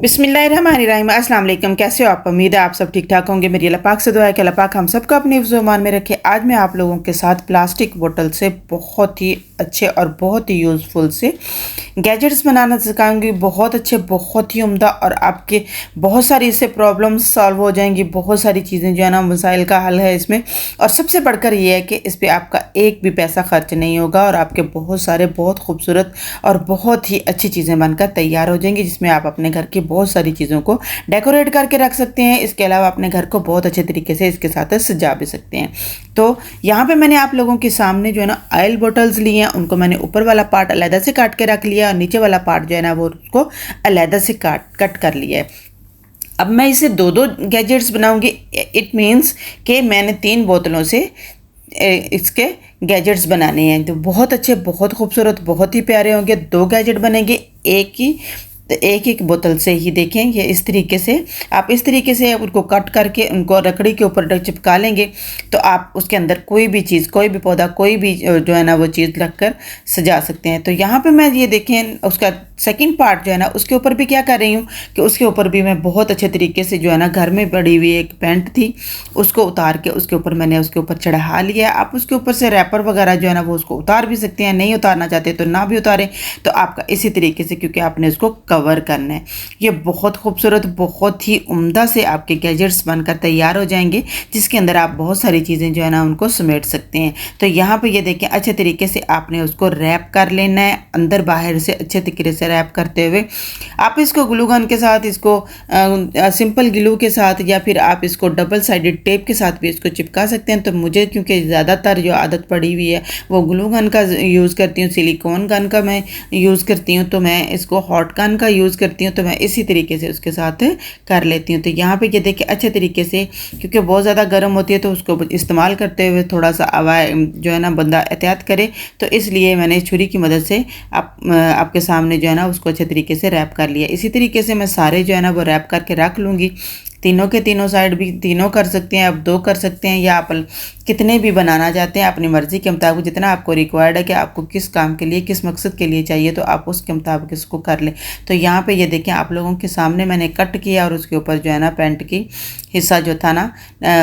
बिस्मिल्लाहिर्रहमानिर्रहीम। अस्सलाम वालेकुम। कैसे हो आप? उम्मीद है आप सब ठीक ठाक होंगे। मेरी अल्लाह पाक से दुआ है कि अल्लाह पाक हम सबको अपने हिफ्ज़-ओ-मान में रखे। आज मैं आप लोगों के साथ प्लास्टिक बोतल से बहुत ही अच्छे और बहुत ही यूज़फुल से गैजेट्स बनाना सिखाऊंगी। बहुत अच्छे, बहुत ही उम्दा, और आपके बहुत सारी इससे प्रॉब्लम्स सॉल्व हो जाएंगी। बहुत सारी चीज़ें जो है ना, मसाइल का हल है इसमें। और सबसे बढ़कर ये है कि इस पर आपका एक भी पैसा खर्च नहीं होगा और आपके बहुत सारे बहुत खूबसूरत और बहुत ही अच्छी चीज़ें बनकर तैयार हो जाएंगी, जिसमें आप अपने घर की बहुत सारी चीज़ों को डेकोरेट करके रख सकते हैं। इसके अलावा अपने घर को बहुत अच्छे तरीके से इसके साथ सजा भी सकते हैं। तो यहाँ पे मैंने आप लोगों के सामने जो है ना ऑयल बोटल्स लिए हैं, उनको मैंने ऊपर वाला पार्ट अलहदा से काट के रख लिया और नीचे वाला पार्ट जो है ना वो उसको अलहदा से कट कर लिया है। अब मैं इसे दो दो गैजेट्स बनाऊंगी। इट मीन्स कि मैंने 3 बोतलों से इसके गैजेट्स बनाने हैं। तो बहुत अच्छे, बहुत खूबसूरत, बहुत ही प्यारे होंगे। 2 गैजेट बनेंगे एक एक बोतल से ही। देखें, ये इस तरीके से आप इस तरीके से उनको कट करके उनको लकड़ी के ऊपर चिपका लेंगे तो आप उसके अंदर कोई भी चीज़, कोई भी पौधा, कोई भी जो है ना वो चीज़ रख कर सजा सकते हैं। तो यहाँ पे मैं ये देखें, उसका सेकंड पार्ट जो है ना उसके ऊपर भी क्या कर रही हूँ कि उसके ऊपर भी मैं बहुत अच्छे तरीके से जो है ना घर में पड़ी हुई एक पेंट थी उसको उतार के उसके ऊपर मैंने उसके ऊपर चढ़ा लिया। आप उसके ऊपर से रैपर वगैरह जो है ना वो उसको उतार भी सकते हैं, नहीं उतारना चाहते तो ना भी उतारें। तो आपका इसी तरीके से, क्योंकि आपने उसको कवर करना है। ये बहुत खूबसूरत, बहुत ही उम्दा से आपके गैजेट्स बनकर तैयार हो जाएंगे, जिसके अंदर आप बहुत सारी चीज़ें जो है ना उनको समेट सकते हैं। तो यहाँ पे ये देखें, अच्छे तरीके से आपने उसको रैप कर लेना है, अंदर बाहर से अच्छे तरीके से रैप करते हुए। आप इसको ग्लू गन के साथ, इसको सिंपल ग्लू के साथ, या फिर आप इसको डबल साइडेड टेप के साथ भी इसको चिपका सकते हैं। तो मुझे क्योंकि ज़्यादातर जो आदत पड़ी हुई है वो ग्लू गन का यूज़ करती हूँ, सिलिकॉन गन का मैं यूज़ करती हूँ, तो मैं इसको हॉट गन का यूज़ करती हूँ। तो मैं इसी तरीके से उसके साथ कर लेती हूँ। तो यहाँ पे ये देखिए अच्छे तरीके से, क्योंकि बहुत ज़्यादा गर्म होती है तो उसको इस्तेमाल करते हुए थोड़ा सा जो है ना बंदा एहतियात करे। तो इसलिए मैंने छुरी की मदद से आपके सामने जो है ना उसको अच्छे तरीके से रैप कर लिया। इसी तरीके से मैं सारे जो है ना वो रैप करके रख लूँगी। तीनों के तीनों साइड भी तीनों कर सकते हैं, आप 2 कर सकते हैं, या आप कितने भी बनाना चाहते हैं अपनी मर्ज़ी के मुताबिक। जितना आपको रिक्वायर्ड है कि आपको किस काम के लिए, किस मकसद के लिए चाहिए, तो आप उसके मुताबिक इसको कर लें। तो यहाँ पे ये देखें, आप लोगों के सामने मैंने कट किया और उसके ऊपर जो है ना पैंट की हिस्सा जो था ना,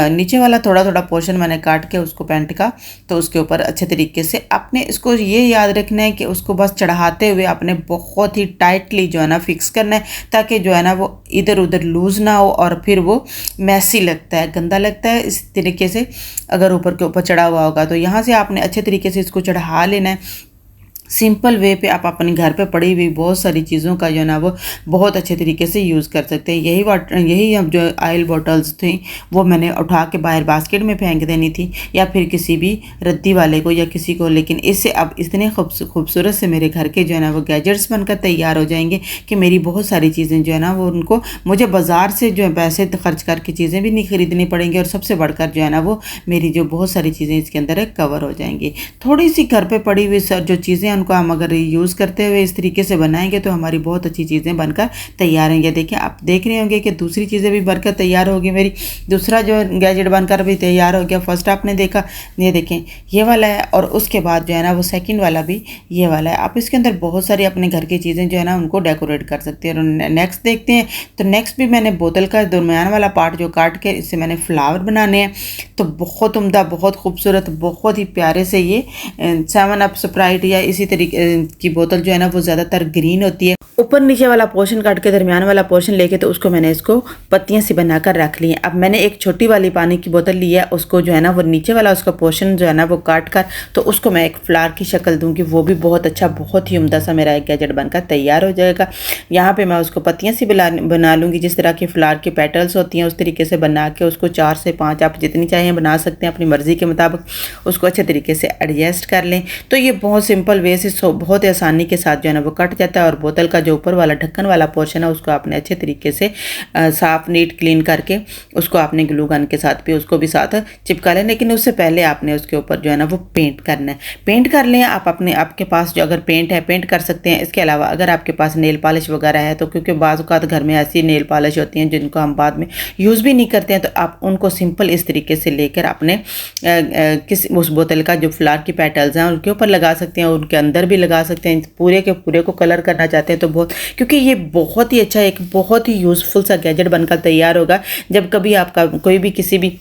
नीचे वाला थोड़ा थोड़ा पोर्शन मैंने काट के उसको पैंट का, तो उसके ऊपर अच्छे तरीके से आपने इसको ये याद रखना है कि उसको बस चढ़ाते हुए आपने बहुत ही टाइटली जो है ना फिक्स करना है, ताकि जो है ना वो इधर उधर लूज़ ना हो और फिर वो मैसी लगता है, गंदा लगता है। इस तरीके से अगर ऊपर के ऊपर चढ़ा हुआ होगा तो यहाँ से आपने अच्छे तरीके से इसको चढ़ा लेना है। सिंपल वे पे आप अपने घर पे पड़ी हुई बहुत सारी चीज़ों का जो है ना वो बहुत अच्छे तरीके से यूज़ कर सकते हैं। यही अब जो ऑयल बॉटल्स थी वो मैंने उठा के बाहर बास्केट में फेंक देनी थी, या फिर किसी भी रद्दी वाले को या किसी को। लेकिन इससे अब इतने खूबसूरत से मेरे घर के जो है ना वो गैजेट्स बनकर तैयार हो जाएंगे कि मेरी बहुत सारी चीज़ें जो है ना वो उनको मुझे बाज़ार से जो है पैसे खर्च करके चीज़ें भी नहीं खरीदनी पड़ेंगी, और सबसे बढ़कर जो है ना वो मेरी जो बहुत सारी चीज़ें इसके अंदर कवर हो जाएंगी। थोड़ी सी घर पर पड़ी हुई जो चीज़ें उनको हम अगर यूज़ करते हुए इस तरीके से बनाएंगे तो हमारी बहुत अच्छी चीज़ें बनकर तैयार होंगी। देखिए, आप देख रहे होंगे कि दूसरी चीज़ें भी बनकर तैयार होगी। मेरी दूसरा जो गैजेट बनकर भी तैयार हो गया। फर्स्ट आपने देखा, ये देखें ये वाला है, और उसके बाद जो है ना वो सेकंड वाला भी ये वाला है। आप इसके अंदर बहुत सारी अपने घर की चीज़ें जो है ना उनको डेकोरेट कर सकते हैं। और नेक्स्ट देखते हैं, तो नेक्स्ट भी मैंने बोतल का दरमियान वाला पार्ट जो काट के इससे मैंने फ्लावर बनाने हैं। तो बहुत उम्दा, बहुत खूबसूरत, बहुत ही प्यारे से ये 7 अप स्प्राइट या इसी तरीके की बोतल जो है ना वो ज़्यादातर ग्रीन होती है। ऊपर नीचे वाला पोर्शन काट के दरमियान वाला पोर्शन लेके तो उसको मैंने इसको पत्तियां सी बनाकर रख ली हैं। अब मैंने एक छोटी वाली पानी की बोतल ली है, उसको जो है ना वो नीचे वाला उसका पोर्शन जो है ना वो काट कर तो उसको मैं एक फ्लावर की शक्ल दूंगी। वो भी बहुत अच्छा, बहुत ही उम्दा सा मेरा एक गैजेट बनकर तैयार हो जाएगा। यहाँ पे मैं उसको पत्तियां सी बना लूँगी, जिस तरह की फ्लावर की पेटल्स होती हैं उस तरीके से बना के उसको 4 से 5 आप जितनी चाहिए बना सकते हैं अपनी मर्ज़ी के मुताबिक। उसको अच्छे तरीके से एडजस्ट कर लें। तो ये बहुत सिंपल वे से बहुत आसानी के साथ जो है ना वो कट जाता है। और बोतल का जो ऊपर वाला ढक्कन वाला पोर्शन है उसको आपने अच्छे तरीके से साफ नीट क्लीन करके उसको आपने ग्लू गन के साथ भी उसको भी साथ चिपका लें। लेकिन उससे पहले आपने उसके ऊपर जो है ना वो पेंट करना है। पेंट कर लें आप आपके पास जो अगर पेंट है पेंट कर सकते हैं। इसके अलावा अगर आपके पास नेल पॉलिश वगैरह है तो, क्योंकि बाज़ औक़ात घर में ऐसी नेल पॉलिश होती हैं जिनको हम बाद में यूज़ भी नहीं करते हैं, तो आप उनको सिंपल इस तरीके से लेकर अपने उस बोतल का जो फ्लावर की पेटल्स हैं उनके ऊपर लगा सकते हैं, उनके अंदर भी लगा सकते हैं। पूरे के पूरे को कलर करना चाहते हैं तो बहुत, क्योंकि ये बहुत ही अच्छा, एक बहुत ही यूज़फुल सा गैजेट बनकर तैयार होगा जब कभी आपका कोई भी किसी भी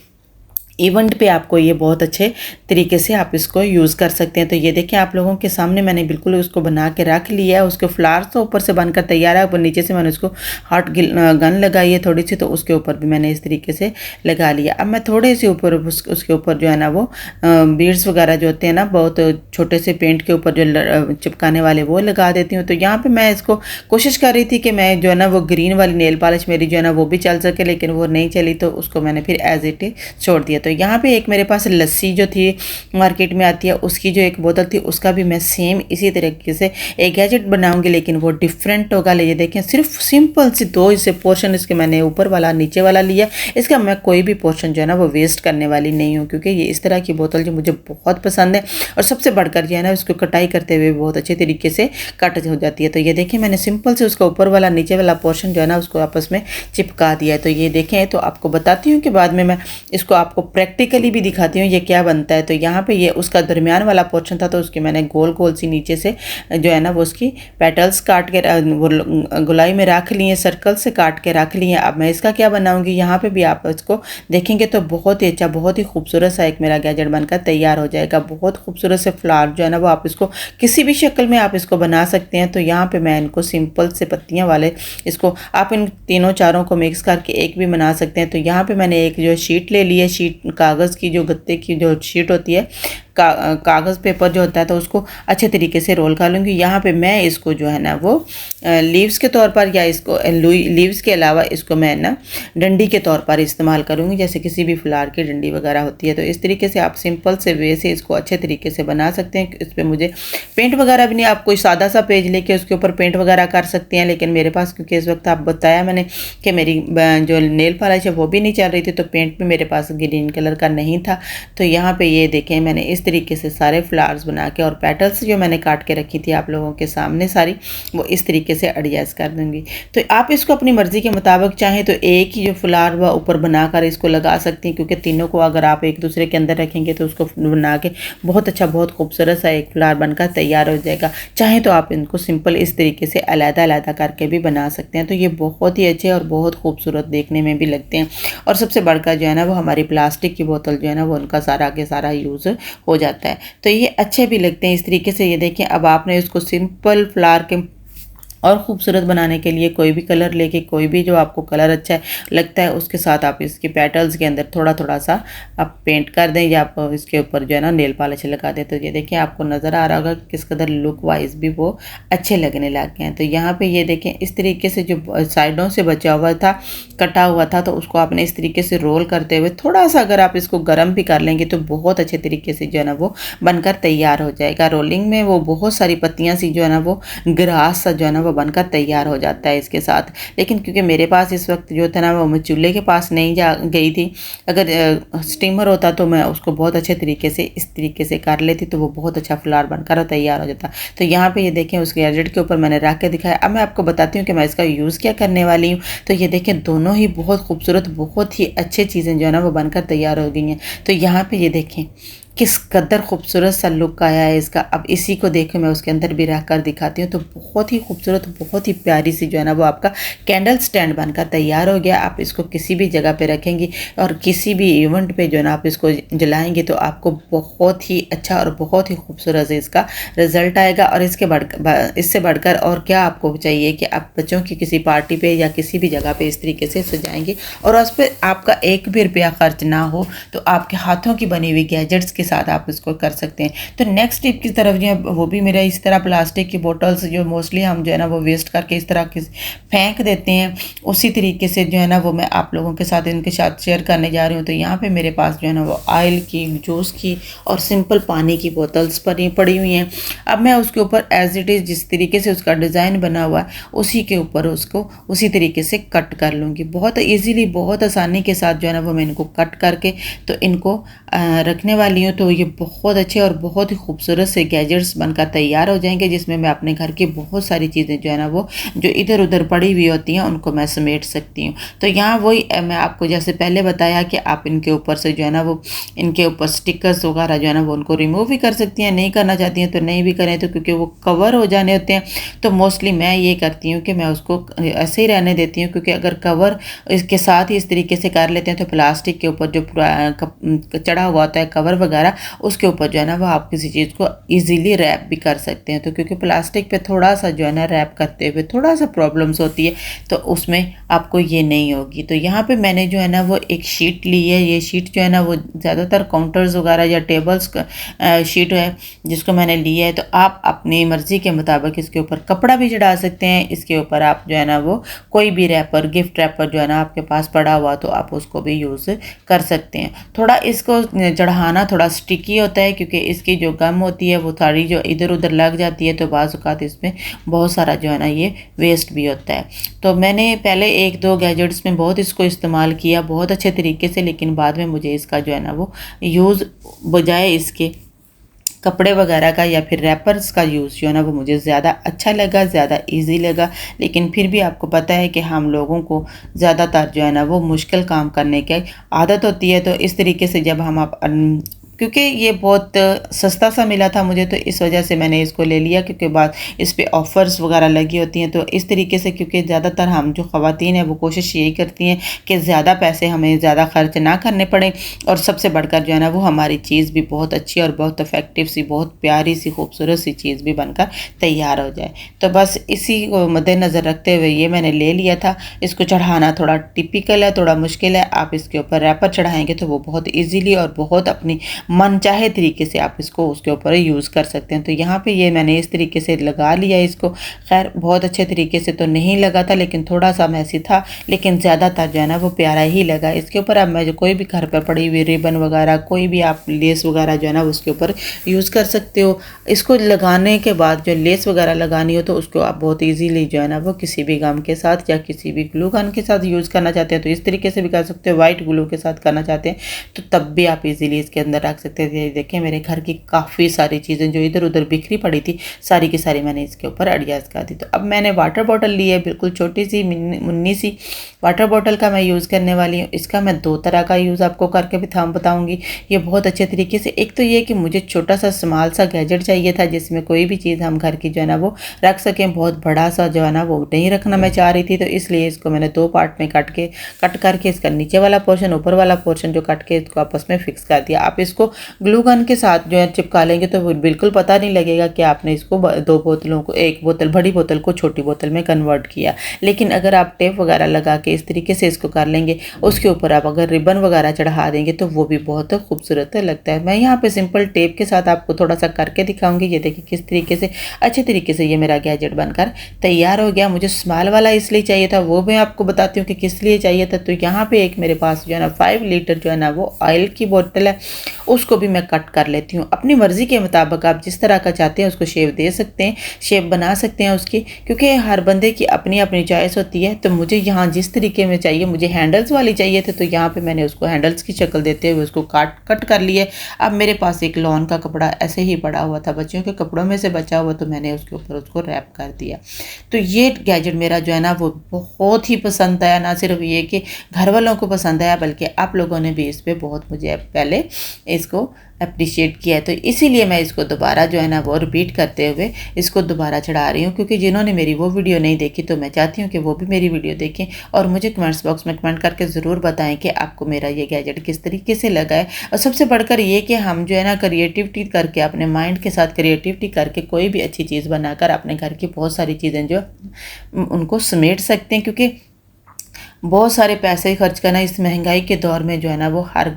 इवेंट पे आपको ये बहुत अच्छे तरीके से आप इसको यूज़ कर सकते हैं। तो ये देखिए आप लोगों के सामने मैंने बिल्कुल उसको बना के रख लिया है। उसके फ्लावर्स तो ऊपर से बनकर तैयार है, ऊपर नीचे से मैंने उसको हॉट गन लगाई है थोड़ी सी, तो उसके ऊपर भी मैंने इस तरीके से लगा लिया। अब मैं थोड़े से ऊपर उसके ऊपर जो है ना वो बीड्स वगैरह जो होते हैं ना, बहुत छोटे से पेंट के ऊपर जो चिपकाने वाले वो लगा देती हूँ। तो यहाँ पर मैं इसको कोशिश कर रही थी कि मैं जो है ना वो ग्रीन वाली नेल पॉलिश मेरी जो है ना वो भी चल सके, लेकिन वो नहीं चली, तो उसको मैंने फिर एज इट इज छोड़ दिया। तो यहाँ पे एक मेरे पास लस्सी जो थी मार्केट में आती है, उसकी जो एक बोतल थी, उसका भी मैं सेम इसी तरीके से एक गैजेट बनाऊंगी, लेकिन वो डिफरेंट होगा। ये देखें सिर्फ सिंपल सी दो इसे पोर्शन इसके मैंने ऊपर वाला नीचे वाला लिया। इसका मैं कोई भी पोर्शन जो है ना वो वेस्ट करने वाली नहीं हूँ, क्योंकि ये इस तरह की बोतल जो मुझे बहुत पसंद है, और सबसे बढ़कर जो है ना उसको कटाई करते हुए बहुत अच्छे तरीके से कट हो जाती है। तो ये देखें मैंने सिंपल से उसका ऊपर वाला नीचे वाला पोर्शन जो है ना उसको आपस में चिपका दिया है। तो ये देखें, तो आपको बताती हूँ कि बाद में मैं इसको आपको प्रैक्टिकली भी दिखाती हूँ ये क्या बनता है। तो यहाँ पे ये उसका दरमियान वाला पोर्शन था, तो उसकी मैंने गोल गोल सी नीचे से जो है ना वो उसकी पेटल्स काट के वो गुलाई में रख लिए, सर्कल से काट के रख लिए। अब मैं इसका क्या बनाऊँगी, यहाँ पे भी आप इसको देखेंगे तो बहुत ही अच्छा, बहुत ही खूबसूरत सा एक मेरा गैजेट बनकर तैयार हो जाएगा। बहुत खूबसूरत से फ्लावर जो है ना वो आप इसको किसी भी शक्ल में आप इसको बना सकते हैं। तो यहाँ पे मैं इनको सिंपल से पत्तियाँ वाले, इसको आप इन तीनों चारों को मिक्स करके एक भी बना सकते हैं। तो यहाँ पे मैंने एक जो शीट ले ली है, शीट कागज़ की, जो गत्ते की जो शीट होती है, कागज़ पेपर जो होता है, तो उसको अच्छे तरीके से रोल कर लूँगी। यहाँ पे मैं इसको जो है ना वो लीव्स के तौर पर, या इसको लीव्स के अलावा इसको मैं ना डंडी के तौर पर इस्तेमाल करूँगी, जैसे किसी भी फ्लावर की डंडी वगैरह होती है। तो इस तरीके से आप सिंपल से वे से इसको अच्छे तरीके से बना सकते हैं। इस पर मुझे पेंट वगैरह भी नहीं, आप कोई सादा सा पेज लेके उसके ऊपर पेंट वगैरह कर सकते हैं, लेकिन मेरे पास क्योंकि इस वक्त आप बताया मैंने कि मेरी जो नेल पॉलिश है वो भी नहीं चल रही थी, तो पेंट भी मेरे पास ग्रीन कलर का नहीं था। तो यहाँ पे ये देखें मैंने इस तरीके से सारे फ्लावर्स बना के, और पेटल्स जो मैंने काट के रखी थी आप लोगों के सामने सारी, वो इस तरीके से एडजस्ट कर दूंगी। तो आप इसको अपनी मर्जी के मुताबिक चाहें तो एक ही जो फ्लावर व ऊपर बनाकर इसको लगा सकती हैं, क्योंकि तीनों को अगर आप एक दूसरे के अंदर रखेंगे तो उसको बना के बहुत अच्छा, बहुत खूबसूरत सा एक फ्लावर बनकर तैयार हो जाएगा। चाहें तो आप इनको सिंपल इस तरीके से अलग-अलग करके भी बना सकते हैं। तो ये बहुत ही अच्छे और बहुत खूबसूरत देखने में भी लगते हैं, और सबसे बढ़कर जो है ना वो हमारी प्लास्टिक की बोतल जो है ना वो उनका सारा के सारा यूज़ हो जाता है। तो ये अच्छे भी लगते हैं इस तरीके से। ये देखें, अब आपने इसको सिंपल फ्लावर के और ख़ूबसूरत बनाने के लिए कोई भी कलर लेके, कोई भी जो आपको कलर अच्छा लगता है उसके साथ आप इसके पेटल्स के अंदर थोड़ा थोड़ा सा आप पेंट कर दें, या आप इसके ऊपर जो है ना नेल पॉलिश लगा दें। तो ये देखिए आपको नज़र आ रहा होगा किस कदर लुक वाइज भी वो अच्छे लगने लग गए हैं। तो यहाँ पे ये देखें इस तरीके से जो साइडों से बचा हुआ था, कटा हुआ था, तो उसको आपने इस तरीके से रोल करते हुए थोड़ा सा अगर आप इसको गर्म भी कर लेंगे तो बहुत अच्छे तरीके से जो है ना वो बनकर तैयार हो जाएगा। रोलिंग में वो बहुत सारी पत्तियाँ सी जो है ना वो ग्रास सा जो है ना बनकर तैयार हो जाता है इसके साथ। लेकिन क्योंकि मेरे पास इस वक्त जो था ना वो मैं चूल्हे के पास नहीं जा गई थी, अगर स्टीमर होता तो मैं उसको बहुत अच्छे तरीके से इस तरीके से कर लेती, तो वो बहुत अच्छा फ्लावर बनकर तैयार हो जाता। तो यहाँ पे ये देखें उस गैजेट के ऊपर मैंने रख के दिखाया। अब मैं आपको बताती हूँ कि मैं इसका यूज़ क्या करने वाली हूँ। तो ये देखें दोनों ही बहुत खूबसूरत, बहुत ही अच्छी चीज़ें जो है ना वो बनकर तैयार हो गई हैं। तो यहाँ पे ये देखें किस कदर खूबसूरत सा लुक आया है इसका। अब इसी को देखो मैं उसके अंदर भी रख कर दिखाती हूँ। तो बहुत ही खूबसूरत, बहुत ही प्यारी सी जो है ना वो आपका कैंडल स्टैंड बनकर तैयार हो गया। आप इसको किसी भी जगह पे रखेंगी और किसी भी इवेंट पे जो है ना आप इसको जलाएंगे तो आपको बहुत ही अच्छा और बहुत ही खूबसूरत से इसका रिजल्ट आएगा। और इससे बढ़कर और क्या आपको चाहिए कि आप बच्चों की किसी पार्टी पे या किसी भी जगह पे इस तरीके से सजाएंगे और उस पर आपका एक भी रुपया खर्च ना हो, तो आपके हाथों की बनी हुई गैजेट्स के साथ आप इसको कर सकते हैं। तो नेक्स्ट टिप की तरफ जो है वो भी मेरा इस तरह प्लास्टिक की बोटल्स जो मोस्टली हम जो है ना वो वेस्ट करके इस तरह की फेंक देते हैं, उसी तरीके से जो है ना वो मैं आप लोगों के साथ इनके साथ शेयर करने जा रही हूँ। तो यहाँ पे मेरे पास जो है ना वो ऑयल की, जूस की और सिंपल पानी की बोतल्स पड़ी हुई हैं। अब मैं उसके ऊपर एज इट इज़ जिस तरीके से उसका डिज़ाइन बना हुआ है उसी के ऊपर उसको उसी तरीके से कट कर लूँगी। बहुत ईजीली, बहुत आसानी के साथ जो है ना वो मैं इनको कट करके तो इनको रखने वाली हूँ। तो ये बहुत अच्छे और बहुत ही खूबसूरत से गैजेट्स बनकर तैयार हो जाएंगे, जिसमें मैं अपने घर की बहुत सारी चीज़ें जो है ना वो जो इधर उधर पड़ी हुई होती हैं उनको मैं समेट सकती हूँ। तो यहाँ वही मैं आपको जैसे पहले बताया कि आप इनके ऊपर से जो है ना वो इनके ऊपर स्टिकर्स वगैरह जो है ना वो उनको रिमूव भी कर सकती हैं, नहीं करना चाहती हैं तो नहीं भी करें, तो क्योंकि वो कवर हो जाने होते हैं तो मोस्टली मैं ये करती हूँ कि मैं उसको ऐसे ही रहने देती हूँ, क्योंकि अगर कवर इसके साथ ही इस तरीके से कर लेते हैं तो प्लास्टिक के ऊपर जो चढ़ा हुआ होता है कवर वगैरह उसके ऊपर जो है ना वो आप किसी चीज़ को ईजीली रैप भी कर सकते हैं। तो क्योंकि प्लास्टिक पे थोड़ा सा जो है ना रैप करते हुए थोड़ा सा प्रॉब्लम्स होती है, तो उसमें आपको ये नहीं होगी। तो यहाँ पे मैंने जो है ना वो एक शीट ली है, ये शीट जो है ना वो ज़्यादातर काउंटर्स वगैरह या टेबल्स शीट है जिसको मैंने लिया है। तो आप अपनी मर्ज़ी के मुताबिक इसके ऊपर कपड़ा भी चढ़ा सकते हैं, इसके ऊपर आप जो है ना वो कोई भी रैपर गिफ्ट रैपर जो है ना आपके पास पड़ा हुआ तो आप उसको भी यूज़ कर सकते हैं। थोड़ा इसको चढ़ाना थोड़ा स्टिकी होता है, क्योंकि इसकी जो गम होती है वो सारी जो इधर उधर लग जाती है, तो बाज़ औक़ात इसमें बहुत सारा जो है ना ये वेस्ट भी होता है। तो मैंने पहले एक दो गैजेट्स में बहुत इसको इस्तेमाल किया बहुत अच्छे तरीके से, लेकिन बाद में मुझे इसका जो है ना वो यूज़ बजाय इसके कपड़े वगैरह का या फिर रैपर्स का यूज़ जो है ना वो मुझे ज़्यादा अच्छा लगा, ज़्यादा इजी लगा। लेकिन फिर भी आपको पता है कि हम लोगों को ज़्यादातर जो है ना वो मुश्किल काम करने की आदत होती है, तो इस तरीके से जब हम आप क्योंकि ये बहुत सस्ता सा मिला था मुझे, तो इस वजह से मैंने इसको ले लिया, क्योंकि बाद इस पे ऑफ़र्स वगैरह लगी होती हैं। तो इस तरीके से क्योंकि ज़्यादातर हम जो ख़वातीन हैं वो कोशिश यही करती हैं कि ज़्यादा पैसे हमें ज़्यादा खर्च ना करने पड़ें, और सबसे बढ़कर जो है ना वो हमारी चीज़ भी बहुत अच्छी और बहुत इफ़ेक्टिव सी बहुत प्यारी सी खूबसूरत सी चीज़ भी बनकर तैयार हो जाए। तो बस इसी को मद्देनज़र रखते हुए ये मैंने ले लिया था। इसको चढ़ाना थोड़ा टिपिकल है, थोड़ा मुश्किल है। आप इसके ऊपर रैपर चढ़ाएँगे तो वो बहुत ईज़िली और बहुत अपनी मन चाहे तरीके से आप इसको उसके ऊपर यूज़ कर सकते हैं। तो यहाँ पे ये मैंने इस तरीके से लगा लिया इसको। खैर बहुत अच्छे तरीके से तो नहीं लगा था, लेकिन थोड़ा सा मैसी था, लेकिन ज़्यादातर जो है ना वो प्यारा ही लगा। इसके ऊपर आप मैं जो कोई भी घर पर पड़ी हुई रिबन वगैरह कोई भी आप लेस वगैरह जो है ना उसके ऊपर यूज़ कर सकते हो। इसको लगाने के बाद जो लेस वगैरह लगानी हो तो उसको आप बहुत ईजीली जो है ना वो किसी भी गम के साथ या किसी भी ग्लू गन के साथ यूज़ करना चाहते हैं तो इस तरीके से भी कर सकते हो। वाइट ग्लू के साथ करना चाहते हैं तो तब भी आप इजीली इसके अंदर रख सकते हैं। देखिए मेरे घर की काफ़ी सारी चीज़ें जो इधर उधर बिखरी पड़ी थी सारी की सारी मैंने इसके ऊपर एडजस्ट कर दी। तो अब मैंने वाटर बॉटल ली है, बिल्कुल छोटी सी मुन्नी सी वाटर बॉटल का मैं यूज़ करने वाली हूँ। इसका मैं दो तरह का यूज़ आपको करके भी बताऊँगी ये बहुत अच्छे तरीके से। एक तो ये कि मुझे छोटा सा स्मॉल सा गैजेट चाहिए था जिसमें कोई भी चीज़ हम घर की जो है ना वो रख सकें। बहुत बड़ा सा जो है ना वो नहीं रखना मैं चाह रही थी, तो इसलिए इसको मैंने दो पार्ट में कट करके इसका नीचे वाला पोर्शन ऊपर वाला पोर्शन जो कट के इसको आपस में फिक्स कर दिया। आप इसको ग्लू गन के साथ जो है चिपका लेंगे तो बिल्कुल पता नहीं लगेगा कि आपने इसको दो बोतलों को एक बोतल बड़ी बोतल को छोटी बोतल में कन्वर्ट किया। लेकिन अगर आप टेप वगैरह लगा के इस तरीके से इसको कर लेंगे, उसके ऊपर आप अगर रिबन वगैरह चढ़ा देंगे तो वो भी बहुत खूबसूरत लगता है। मैं यहाँ पे सिंपल टेप के साथ आपको थोड़ा सा करके दिखाऊंगी। ये देखिए किस तरीके से अच्छे तरीके से ये मेरा गैजेट बनकर तैयार हो गया। मुझे स्मॉल वाला इसलिए चाहिए था, वो मैं आपको बताती हूँ कि किस लिए चाहिए था। तो यहाँ पे एक मेरे पास जो है ना 5 लीटर जो है ना वो ऑयल की बोतल है, उसको भी मैं कट कर लेती हूँ। अपनी मर्ज़ी के मुताबिक आप जिस तरह का चाहते हैं उसको शेप दे सकते हैं, शेप बना सकते हैं उसकी, क्योंकि हर बंदे की अपनी अपनी चॉइस होती है। तो मुझे यहाँ जिस तरीके में चाहिए, मुझे हैंडल्स वाली चाहिए थे तो यहाँ पे मैंने उसको हैंडल्स की शक्ल देते हुए उसको कट कर लिया। अब मेरे पास एक लॉन का कपड़ा ऐसे ही पड़ा हुआ था, बच्चों के कपड़ों में से बचा हुआ, तो मैंने उसके ऊपर उसको रैप कर दिया। तो ये गैजेट मेरा जो है ना वो बहुत ही पसंद आया। ना सिर्फ ये कि घर वालों को पसंद आया बल्कि आप लोगों ने भी इस पर बहुत मुझे पहले इसको अप्रिशिएट किया है। तो इसीलिए मैं इसको दोबारा जो है ना वो रिपीट करते हुए इसको दोबारा चढ़ा रही हूँ, क्योंकि जिन्होंने मेरी वो वीडियो नहीं देखी तो मैं चाहती हूँ कि वो भी मेरी वीडियो देखें और मुझे कमेंट्स बॉक्स में कमेंट करके ज़रूर बताएं कि आपको मेरा ये गैजेट किस तरीके से लगा है। और सबसे बढ़कर ये कि हम जो है ना क्रिएटिविटी करके अपने माइंड के साथ क्रिएटिविटी करके कोई भी अच्छी चीज़ बनाकर अपने घर की बहुत सारी चीज़ें जो उनको समेट सकते हैं, क्योंकि बहुत सारे पैसे खर्च करना इस महंगाई के दौर में जो है ना वो हर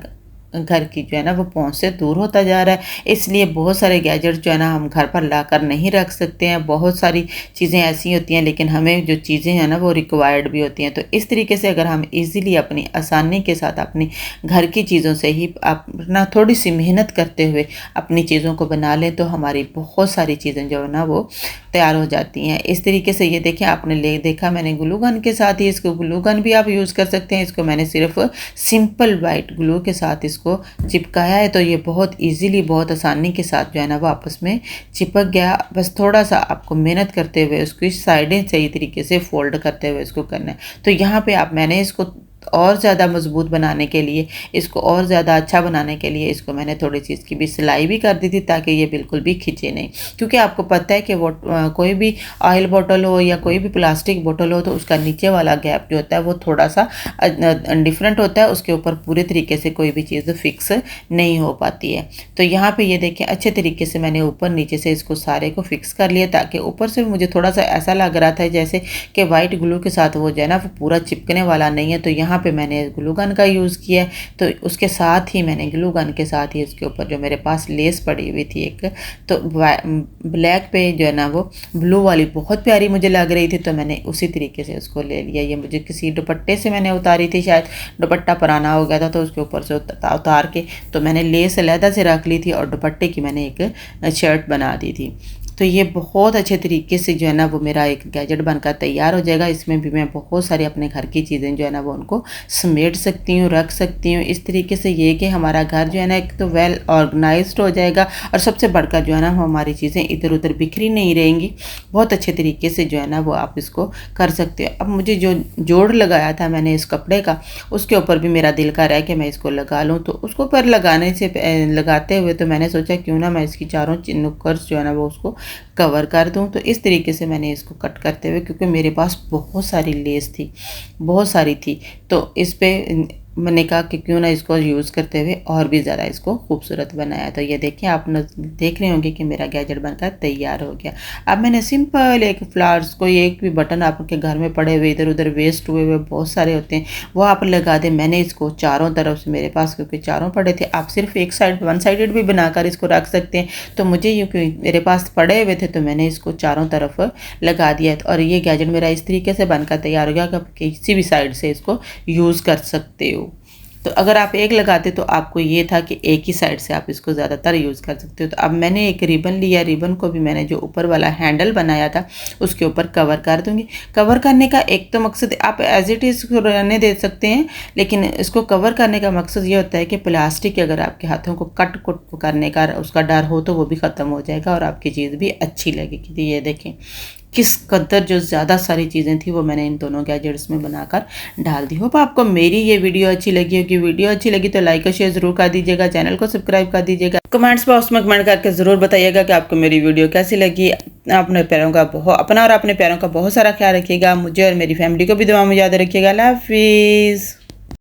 घर की जो है ना वो पहुंच से दूर होता जा रहा है। इसलिए बहुत सारे गैजेट्स जो है ना हम घर पर लाकर नहीं रख सकते हैं। बहुत सारी चीज़ें ऐसी होती हैं लेकिन हमें जो चीज़ें हैं ना वो रिक्वायर्ड भी होती हैं। तो इस तरीके से अगर हम इजीली अपनी आसानी के साथ अपनी घर की चीज़ों से ही अपना थोड़ी सी मेहनत करते हुए अपनी चीज़ों को बना लें तो हमारी बहुत सारी चीज़ें जो है ना वो तैयार हो जाती हैं। इस तरीके से ये देखें, आपने ले देखा मैंने ग्लू गन के साथ ही, इसको ग्लू गन भी आप यूज़ कर सकते हैं। इसको मैंने सिर्फ सिंपल वाइट ग्लू के साथ इसको चिपकाया है, तो ये बहुत ईजीली, बहुत आसानी के साथ जो है ना वो आपस में चिपक गया। बस थोड़ा सा आपको मेहनत करते हुए उसकी साइडें सही तरीके से फोल्ड करते हुए इसको करना है। तो यहाँ पे मैंने इसको और ज़्यादा मजबूत बनाने के लिए, इसको और ज़्यादा अच्छा बनाने के लिए, इसको मैंने थोड़ी सी इसकी भी सिलाई भी कर दी थी, ताकि ये बिल्कुल भी खिंचे नहीं। क्योंकि आपको पता है कि वो कोई भी ऑयल बोतल हो या कोई भी प्लास्टिक बोतल हो, तो उसका नीचे वाला गैप जो होता है वो थोड़ा सा डिफरेंट होता है, उसके ऊपर पूरे तरीके से कोई भी चीज़ फिक्स नहीं हो पाती है। तो यहाँ पर ये देखें, अच्छे तरीके से मैंने ऊपर नीचे से इसको सारे को फिक्स कर लिया, ताकि ऊपर से मुझे थोड़ा सा ऐसा लग रहा था जैसे कि वाइट ग्लू के साथ वो जो है ना वो पूरा चिपकने वाला नहीं है। तो यहाँ पे मैंने ग्लू गन का यूज़ किया है, तो उसके साथ ही मैंने ग्लू गन के साथ ही उसके ऊपर जो मेरे पास लेस पड़ी हुई थी एक, तो ब्लैक पे जो है ना वो ब्लू वाली बहुत प्यारी मुझे लग रही थी, तो मैंने उसी तरीके से उसको ले लिया। ये मुझे किसी दुपट्टे से मैंने उतारी थी, शायद दुपट्टा पुराना हो गया था, तो उसके ऊपर से उतार के तो मैंने लेस अलहदा से रख ली थी और दुपट्टे की मैंने एक शर्ट बना दी थी। तो ये बहुत अच्छे तरीके से जो है ना वो मेरा एक गैजेट बनकर तैयार हो जाएगा। इसमें भी मैं बहुत सारी अपने घर की चीज़ें जो है ना वो उनको समेट सकती हूँ, रख सकती हूँ। इस तरीके से ये कि हमारा घर जो है ना एक तो वेल ऑर्गेनाइज्ड हो जाएगा, और सबसे बढ़कर जो है ना हमारी चीज़ें इधर उधर बिखरी नहीं रहेंगी। बहुत अच्छे तरीके से जो है ना वो आप इसको कर सकते हो। अब मुझे जो जोड़ लगाया था मैंने इस कपड़े का, उसके ऊपर भी मेरा दिल कर रहा है कि मैं इसको लगा लूँ। तो उसको पर लगाते हुए तो मैंने सोचा क्यों ना मैं इसकी चारों नुक्कर्स जो है ना वो उसको कवर कर दूं। तो इस तरीके से मैंने इसको कट करते हुए, क्योंकि मेरे पास बहुत सारी लेस थी, बहुत सारी थी, तो इस पे मैंने कहा कि क्यों ना इसको यूज़ करते हुए और भी ज़्यादा इसको खूबसूरत बनाया। तो ये देखें, आप देख रहे होंगे कि मेरा गैजेट बनकर तैयार हो गया। अब मैंने सिंपल एक फ्लावर्स, कोई एक भी बटन आपके घर में पड़े हुए इधर उधर वेस्ट हुए हुए बहुत सारे होते हैं, वो आप लगा दें। मैंने इसको चारों तरफ से, मेरे पास क्योंकि चारों पड़े थे, आप सिर्फ एक साइड वन साइडेड भी बनाकर इसको रख सकते हैं। तो मुझे ये मेरे पास पड़े हुए थे, तो मैंने इसको चारों तरफ लगा दिया। और ये गैजेट मेरा इस तरीके से बनकर तैयार हो गया कि आप किसी भी साइड से इसको यूज़ कर सकते हो। तो अगर आप एक लगाते तो आपको ये था कि एक ही साइड से आप इसको ज़्यादातर यूज़ कर सकते हो। तो अब मैंने एक रिबन लिया, रिबन को भी मैंने जो ऊपर वाला हैंडल बनाया था उसके ऊपर कवर कर दूंगी। कवर करने का एक तो मकसद, आप एज इट इज़ रहने दे सकते हैं, लेकिन इसको कवर करने का मकसद ये होता है कि प्लास्टिक अगर आपके हाथों को कट करने का उसका डर हो तो वो भी ख़त्म हो जाएगा और आपकी चीज़ भी अच्छी लगेगी। तो ये देखें किस कदर जो ज़्यादा सारी चीज़ें थी वो मैंने इन दोनों गैजेट्स में बनाकर डाल दी। होप आपको मेरी ये वीडियो अच्छी लगी होगी। वीडियो अच्छी लगी तो लाइक और शेयर ज़रूर कर दीजिएगा, चैनल को सब्सक्राइब कर दीजिएगा। कमेंट्स बॉक्स में कमेंट करके ज़रूर बताइएगा कि आपको मेरी वीडियो कैसी लगी। अपने अपना और अपने प्यारों का बहुत सारा ख्याल रखिएगा। मुझे और मेरी फैमिली को भी दुआ में याद रखिएगा। अल्लाह हाफिज़।